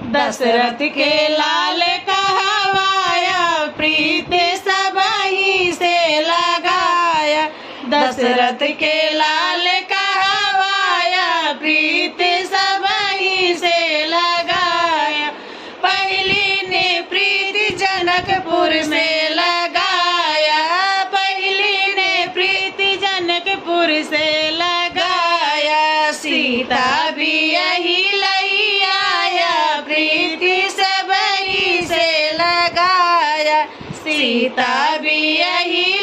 दशरथ के लाल कहवाया, प्रीत सबही से लगाया। दशरथ के लाल कहवाया, प्रीत सबही से लगाया। पहली ने प्रीत जनकपुर में लगाया, पहली ने प्रीत जनकपुर से लगाया। सीता भी यही लई आया, प्रीति सबही से लगाया। सीता भी यही